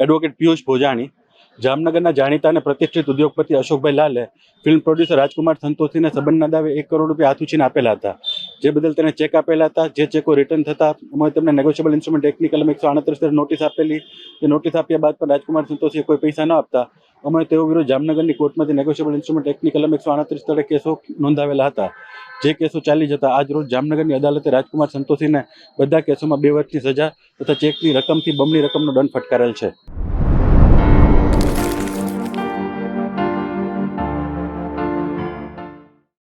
Advocate Piyush Bhojani, જામનગરના જાણીતા અને પ્રતિષ્ઠિત ઉદ્યોગપતિ અશોકભાઈ લાલે ફિલ્મ પ્રોડ્યુસર રાજકુમાર સંતોષીને સંબંધના દાવે 1 કરોડ રૂપિયા હાથ ઉછીને આપેલા હતા, જે બદલ તેને ચેક આપેલા હતા. જે ચેકો રિટર્ન થતા અમે તેમને નેગોશિયેબલ ઇન્સ્ટ્રુમેન્ટ એક્ટની કલમ 138 નોટિસ આપેલી. તે નોટિસ આપ્યા બાદ પણ રાજકુમાર સંતોષીએ કોઈ પૈસા ન આપતા અમે તેઓ વિરુદ્ધ જામનગરની કોર્ટમાંથી નેગોશિયેબલ ઇન્સ્ટ્રુમેન્ટ એક્ટની કલમ 138 તળે કેસો નોંધાવેલા હતા. જે કેસો ચાલી જતા આજ રોજ જામનગરની અદાલતે રાજકુમાર સંતોષીને બધા કેસોમાં 2 વર્ષની સજા તથા ચેકની રકમથી બમણી રકમનો દંડ ફટકારેલ છે.